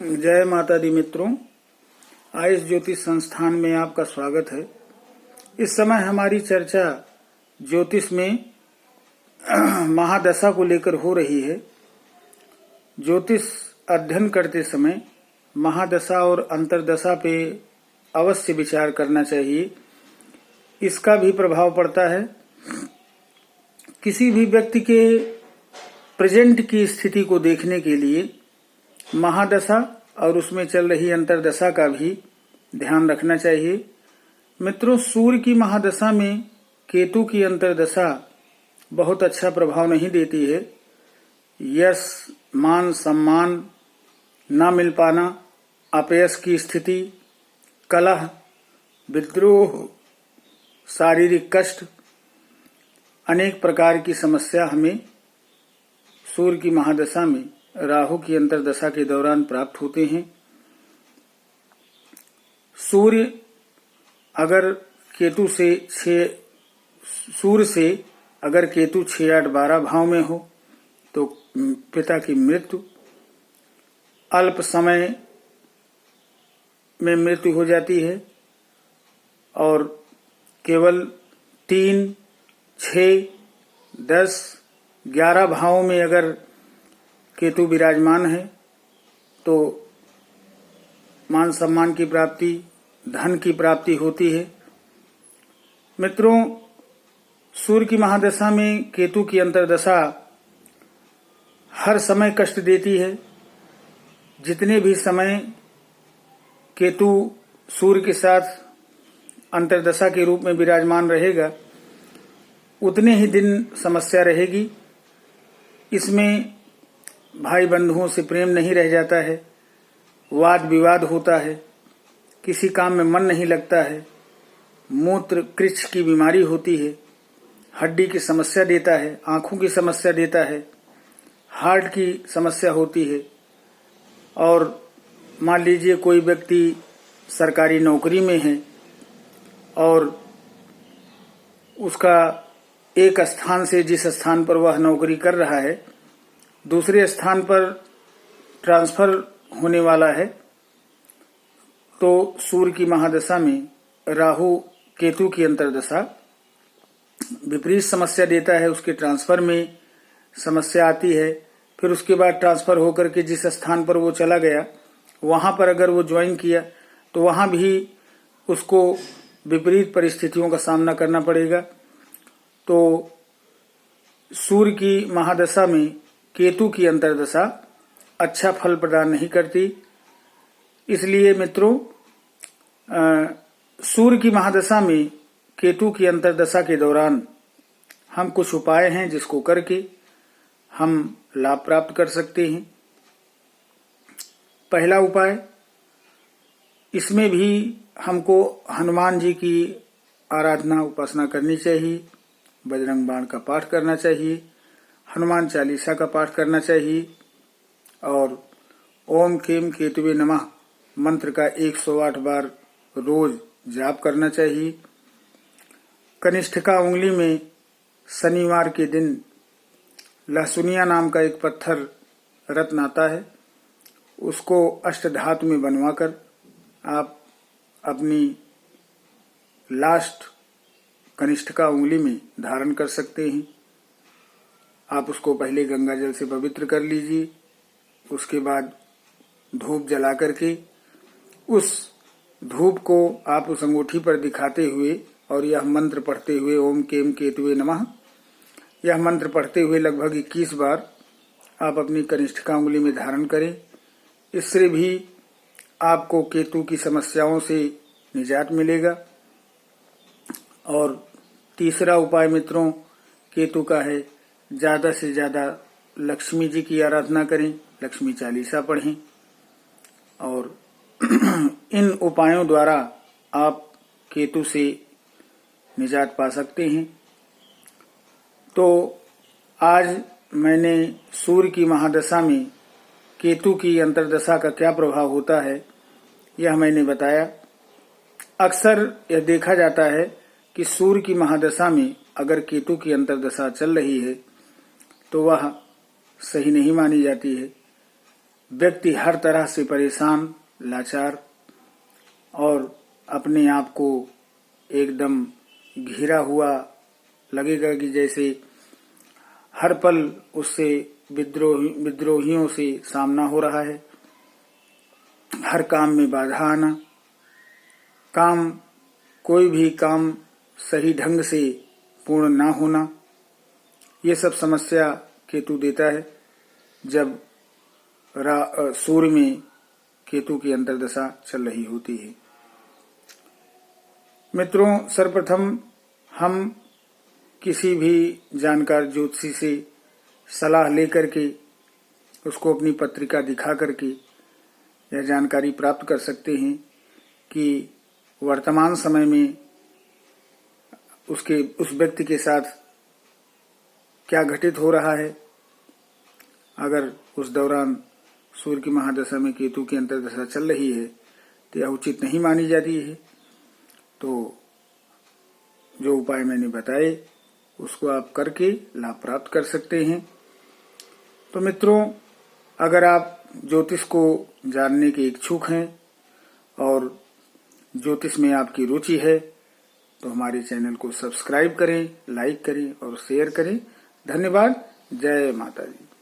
जय माता दी मित्रों, आयुष ज्योतिष संस्थान में आपका स्वागत है। इस समय हमारी चर्चा ज्योतिष में महादशा को लेकर हो रही है। ज्योतिष अध्ययन करते समय महादशा और अंतरदशा पे अवश्य विचार करना चाहिए। इसका भी प्रभाव पड़ता है। किसी भी व्यक्ति के प्रेजेंट की स्थिति को देखने के लिए महादशा और उसमें चल रही अंतरदशा का भी ध्यान रखना चाहिए। मित्रों, सूर्य की महादशा में केतु की अंतरदशा बहुत अच्छा प्रभाव नहीं देती है। यश, मान, सम्मान न मिल पाना, अपयश की स्थिति, कलह, विद्रोह, शारीरिक कष्ट, अनेक प्रकार की समस्या हमें सूर्य की महादशा में राहु की अंतरदशा के दौरान प्राप्त होते हैं। सूर्य अगर केतु से सूर्य से अगर केतु 6, 8, 12 भाव में हो तो पिता की मृत्यु, अल्प समय में मृत्यु हो जाती है। और केवल 3, 6, 10, 11 भावों में अगर केतु विराजमान है तो मान सम्मान की प्राप्ति, धन की प्राप्ति होती है। मित्रों, सूर्य की महादशा में केतु की अंतरदशा हर समय कष्ट देती है। जितने भी समय केतु सूर्य के साथ अंतरदशा के रूप में विराजमान रहेगा उतने ही दिन समस्या रहेगी। इसमें भाई बंधुओं से प्रेम नहीं रह जाता है, वाद विवाद होता है, किसी काम में मन नहीं लगता है, मूत्र कृच्छ की बीमारी होती है, हड्डी की समस्या देता है, आंखों की समस्या देता है, हार्ट की समस्या होती है। और मान लीजिए कोई व्यक्ति सरकारी नौकरी में है और उसका एक स्थान से जिस स्थान पर वह नौकरी कर रहा है दूसरे स्थान पर ट्रांसफर होने वाला है, तो सूर्य की महादशा में राहु केतु की अंतरदशा विपरीत समस्या देता है। उसके ट्रांसफर में समस्या आती है। फिर उसके बाद ट्रांसफर होकर के जिस स्थान पर वो चला गया वहां पर अगर वो ज्वाइन किया तो वहां भी उसको विपरीत परिस्थितियों का सामना करना पड़ेगा। तो सूर्य की महादशा में केतु की अंतरदशा अच्छा फल प्रदान नहीं करती। इसलिए मित्रों, सूर्य की महादशा में केतु की अंतरदशा के दौरान हम कुछ उपाय हैं जिसको करके हम लाभ प्राप्त कर सकते हैं। पहला उपाय, इसमें भी हमको हनुमान जी की आराधना उपासना करनी चाहिए, बजरंग बाण का पाठ करना चाहिए, हनुमान चालीसा का पाठ करना चाहिए और ओम केम केतुवे नमः मंत्र का 108 बार रोज जाप करना चाहिए। कनिष्ठिका उंगली में शनिवार के दिन लहसुनिया नाम का एक पत्थर रत्न आता है, उसको अष्टधातु में बनवाकर आप अपनी लास्ट कनिष्ठिका उंगली में धारण कर सकते हैं। आप उसको पहले गंगा जल से पवित्र कर लीजिए, उसके बाद धूप जला करके उस धूप को आप उस अंगूठी पर दिखाते हुए और यह मंत्र पढ़ते हुए ओम केम केतुवे नमः, यह मंत्र पढ़ते हुए लगभग 21 बार आप अपनी कनिष्ठिका उंगली में धारण करें। इससे भी आपको केतु की समस्याओं से निजात मिलेगा। और तीसरा उपाय मित्रों केतु का है, ज्यादा से ज्यादा लक्ष्मी जी की आराधना करें, लक्ष्मी चालीसा पढ़ें और इन उपायों द्वारा आप केतु से निजात पा सकते हैं। तो आज मैंने सूर्य की महादशा में केतु की अंतरदशा का क्या प्रभाव होता है यह मैंने बताया। अक्सर यह देखा जाता है कि सूर्य की महादशा में अगर केतु की अंतरदशा चल रही है तो वह सही नहीं मानी जाती है। व्यक्ति हर तरह से परेशान, लाचार और अपने आप को एकदम घिरा हुआ लगेगा कि जैसे हर पल उससे विद्रोहियों से सामना हो रहा है। हर काम में बाधा आना, कोई भी काम सही ढंग से पूर्ण ना होना, ये सब समस्या केतु देता है जब सूर्य में केतु की अंतर्दशा चल रही होती है। मित्रों, सर्वप्रथम हम किसी भी जानकार ज्योतिषी से सलाह लेकर के उसको अपनी पत्रिका दिखा करके यह जानकारी प्राप्त कर सकते हैं कि वर्तमान समय में उस व्यक्ति के साथ क्या घटित हो रहा है। अगर उस दौरान सूर्य की महादशा में केतु की अंतर्दशा चल रही है तो यह उचित नहीं मानी जाती है। तो जो उपाय मैंने बताए उसको आप करके लाभ प्राप्त कर सकते हैं। तो मित्रों, अगर आप ज्योतिष को जानने के इच्छुक हैं और ज्योतिष में आपकी रुचि है तो हमारे चैनल को सब्सक्राइब करें, लाइक करें और शेयर करें। धन्यवाद। जय माता दी।